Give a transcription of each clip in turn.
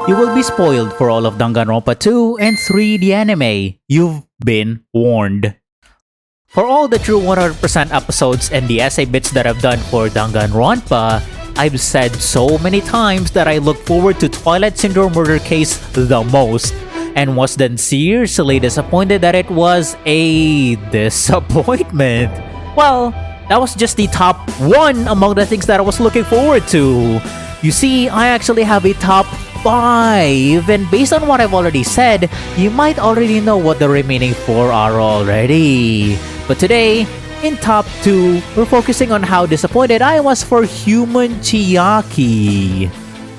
You will be spoiled for all of Danganronpa 2 and 3 the anime. You've been warned. For all the true 100% episodes and the essay bits that I've done for Danganronpa, I've said so many times that I look forward to Twilight Syndrome murder case the most, and was then seriously disappointed that it was a disappointment. Well, that was just the top 1 among the things that I was looking forward to. You see, I actually have a top 5, and based on what I've already said, you might already know what the remaining 4 are already. But today, in top 2, we're focusing on how disappointed I was for Human Chiaki.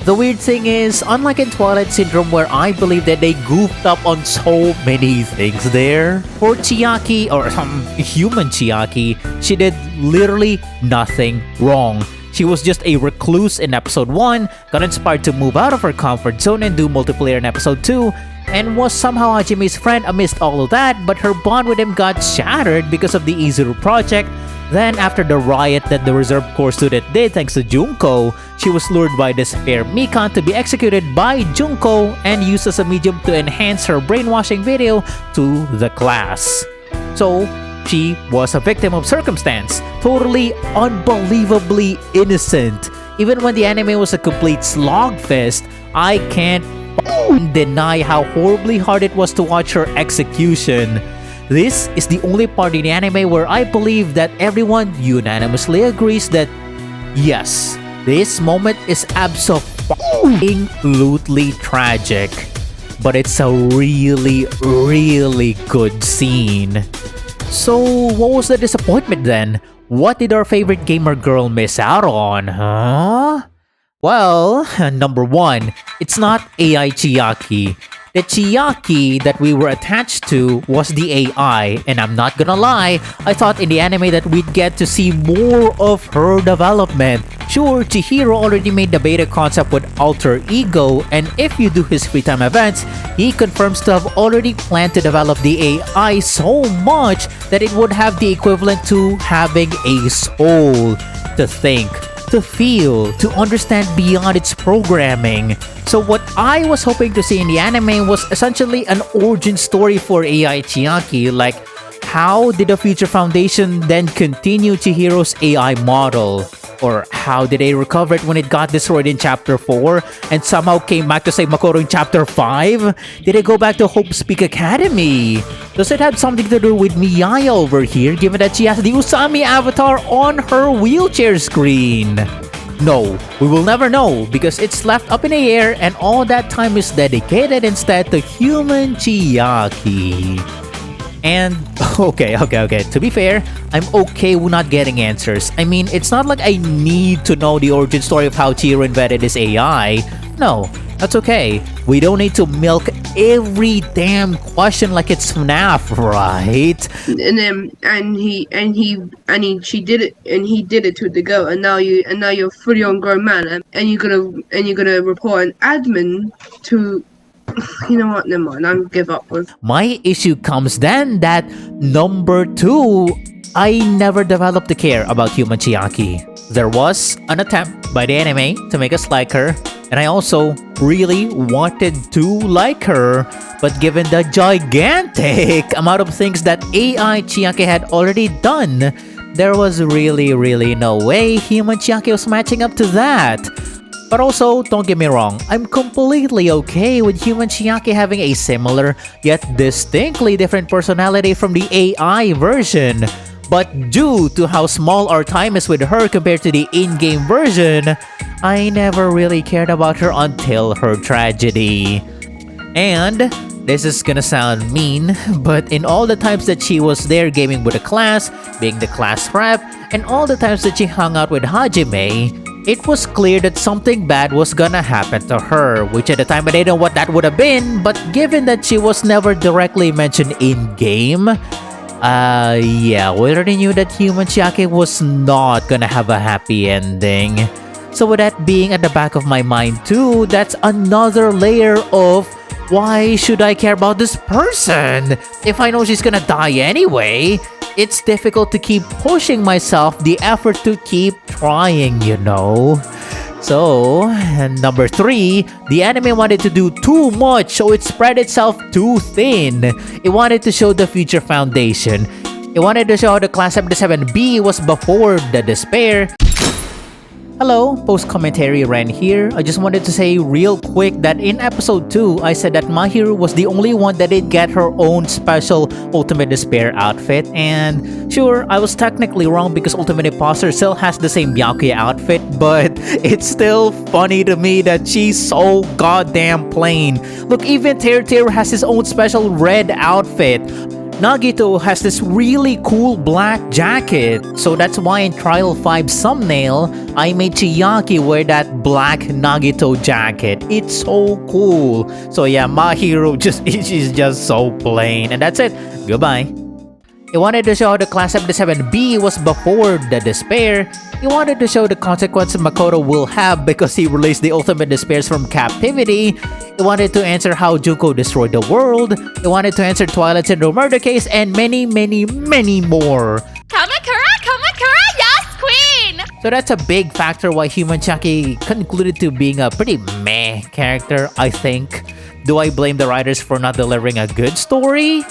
The weird thing is, unlike in Twilight Syndrome where I believe that they goofed up on so many things there, for Chiaki, or Human Chiaki, she did literally nothing wrong. She was just a recluse in episode 1, got inspired to move out of her comfort zone and do multiplayer in episode 2, and was somehow Hajime's friend amidst all of that, but her bond with him got shattered because of the Izuru project. Then after the riot that the reserve corps student did thanks to Junko, she was lured by this fair Mikan to be executed by Junko and used as a medium to enhance her brainwashing video to the class. So, she was a victim of circumstance, totally unbelievably innocent. Even when the anime was a complete slogfest, I can't deny how horribly hard it was to watch her execution. This is the only part in the anime where I believe that everyone unanimously agrees that yes, this moment is absolutely tragic, but it's a really, really good scene. So, what was the disappointment then? What did our favorite gamer girl miss out on, huh? Well, number 1, it's not AI Chiaki. The Chiaki that we were attached to was the AI, and I'm not gonna lie, I thought in the anime that we'd get to see more of her development. Sure, Chihiro already made the beta concept with Alter Ego, and if you do his free time events, he confirms to have already planned to develop the AI so much that it would have the equivalent to having a soul, to think, to feel, to understand beyond its programming. So what I was hoping to see in the anime was essentially an origin story for AI Chiaki, like how did the Future Foundation then continue Chihiro's AI model? Or how did they recover it when it got destroyed in Chapter 4 and somehow came back to save Makoto in Chapter 5? Did it go back to Hope Speak Academy? Does it have something to do with Miyaya over here given that she has the Usami avatar on her wheelchair screen? No, we will never know because it's left up in the air and all that time is dedicated instead to Human Chiaki. And okay, to be fair, I'm okay with not getting answers. I mean, it's not like I need to know the origin story of how Chihiro invented his AI. No, that's okay. We don't need to milk every damn question like it's FNAF, right? She did it, and he did it to the girl, and now you're a fully on grown man, and you're gonna report an admin to. You know what? Never mind. I'm give up with. My issue comes then that number 2, I never developed the care about Human Chiaki. There was an attempt by the anime to make us like her, and I also really wanted to like her, but given the gigantic amount of things that AI Chiaki had already done, there was really no way Human Chiaki was matching up to that. But also, don't get me wrong, I'm completely okay with Human Chiaki having a similar yet distinctly different personality from the AI version. But due to how small our time is with her compared to the in-game version, I never really cared about her until her tragedy. And this is gonna sound mean, but in all the times that she was there gaming with the class, being the class rep, and all the times that she hung out with Hajime, it was clear that something bad was gonna happen to her, which at the time I didn't know what that would have been, but given that she was never directly mentioned in-game, yeah, we already knew that Human Chiaki was not gonna have a happy ending. So with that being at the back of my mind too, that's another layer of why should I care about this person? If I know she's gonna die anyway, it's difficult to keep pushing myself the effort to keep trying, you know? So, and number 3, the anime wanted to do too much, so it spread itself too thin. It wanted to show the future foundation. It wanted to show how the class 77B was before the despair. Hello, post-commentary Ren here. I just wanted to say real quick that in episode 2, I said that Chihiro was the only one that did get her own special Ultimate Despair outfit. And sure, I was technically wrong because Ultimate Imposter still has the same Byakuya outfit, but it's still funny to me that she's so goddamn plain. Look, even Tear has his own special red outfit. Nagito has this really cool black jacket, so that's why in Trial 5 thumbnail, I made Chiaki wear that black Nagito jacket. It's so cool. So yeah, Chihiro she's just so plain. And that's it. Goodbye. It wanted to show how the class 77B was before the despair. It wanted to show the consequences Makoto will have because he released the Ultimate Despairs from captivity. It wanted to answer how Junko destroyed the world. It wanted to answer Twilight Syndrome murder case and many, many, many more. Kamakura, yes, queen! So that's a big factor why Human Chiaki concluded to being a pretty meh character, I think. Do I blame the writers for not delivering a good story?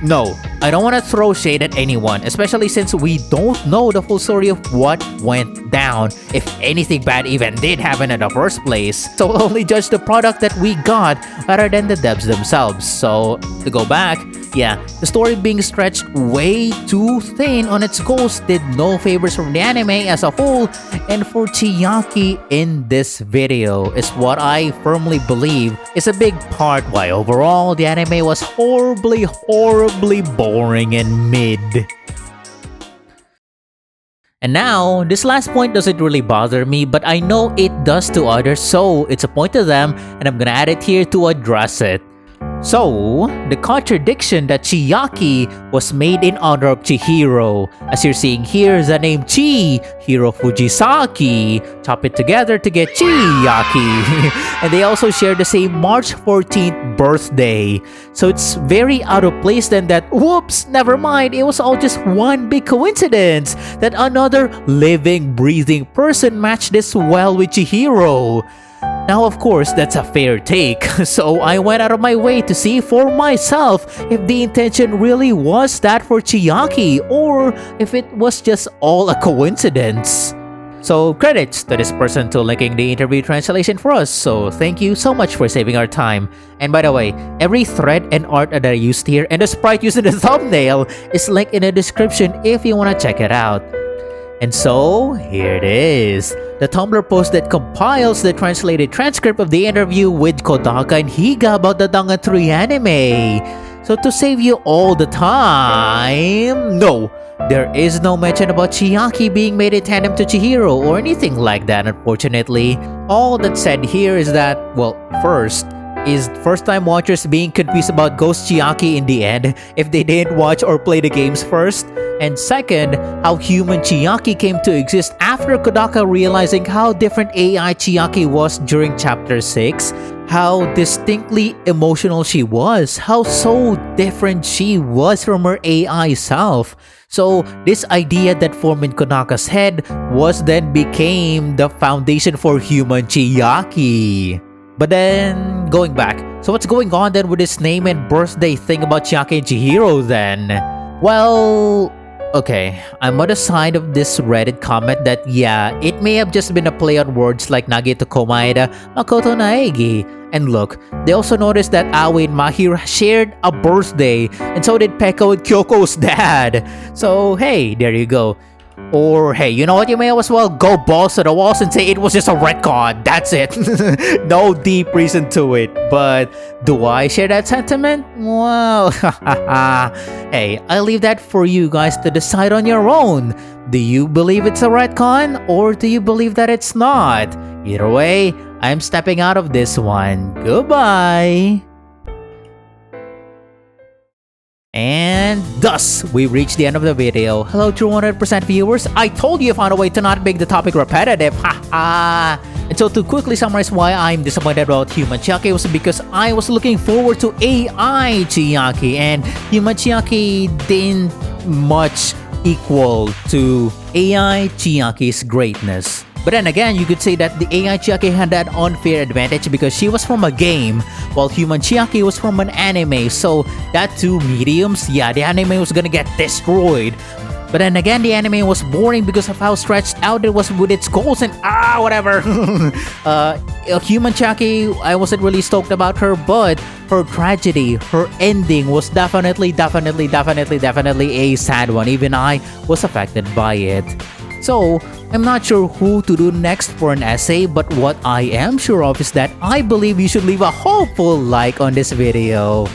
No, I don't want to throw shade at anyone, especially since we don't know the full story of what went down, if anything bad even did happen in the first place. So we'll only judge the product that we got rather than the devs themselves. So to go back, yeah, the story being stretched way too thin on its goals did no favors from the anime as a whole, and for Chiaki in this video is what I firmly believe is a big part why overall the anime was horribly boring and mid. And now, this last point doesn't really bother me, but I know it does to others, so it's a point to them, and I'm gonna add it here to address it. So, the contradiction that Chiaki was made in honor of Chihiro. As you're seeing here, the name Chihiro Fujisaki. Chop it together to get Chiaki. And they also share the same March 14th birthday. So it's very out of place then that, whoops, never mind, it was all just one big coincidence that another living, breathing person matched this well with Chihiro. Now, of course, that's a fair take, so I went out of my way to see for myself if the intention really was that for Chiaki or if it was just all a coincidence. So credits to this person to linking the interview translation for us, so thank you so much for saving our time. And by the way, every thread and art that I used here and the sprite used in the thumbnail is linked in the description if you want to check it out. And so, here it is, the Tumblr post that compiles the translated transcript of the interview with Kodaka and Higa about the Danganronpa 3 anime. So to save you all the time, no, there is no mention about Chiaki being made in tandem to Chihiro or anything like that, unfortunately. All that's said here is that, well, first-time watchers being confused about Ghost Chiaki in the end if they didn't watch or play the games first. And second, how human Chiaki came to exist after Kodaka realizing how different AI Chiaki was during chapter 6, how distinctly emotional she was, how so different she was from her AI self. So this idea that formed in Kodaka's head was then became the foundation for human Chiaki. But then, going back, so what's going on then with this name and birthday thing about Chiaki and Chihiro then? Well, okay, I'm on the side of this Reddit comment that yeah, it may have just been a play on words like Nagito Komaeda, Makoto Naegi. And look, they also noticed that Aoi and Mahiro shared a birthday, and so did Pekka with Kyoko's dad. So hey, there you go. Or hey, you know what, you may as well go balls to the walls and say it was just a retcon, that's it. No deep reason to it. But do I share that sentiment? Well, hey, I leave that for you guys to decide on your own. Do you believe it's a retcon or do you believe that it's not? Either way, I'm stepping out of this one. Goodbye. And thus, we reached the end of the video. Hello, true 100% viewers. I told you I found a way to not make the topic repetitive. Haha. And so to quickly summarize why I'm disappointed about Human Chiaki was because I was looking forward to AI Chiaki, and Human Chiaki didn't much equal to AI Chiaki's greatness. But then again, you could say that the AI Chiaki had that unfair advantage because she was from a game, while human Chiaki was from an anime. So that two mediums, yeah, the anime was gonna get destroyed. But then again, the anime was boring because of how stretched out it was with its goals and whatever. Human Chiaki, I wasn't really stoked about her, but her tragedy, her ending was definitely a sad one. Even I was affected by it. So, I'm not sure who to do next for an essay, but what I am sure of is that I believe you should leave a hopeful like on this video.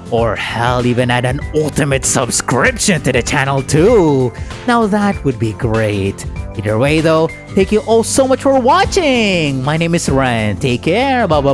Or hell, even add an ultimate subscription to the channel too. Now that would be great. Either way though, thank you all so much for watching. My name is Ren. Take care. Bye.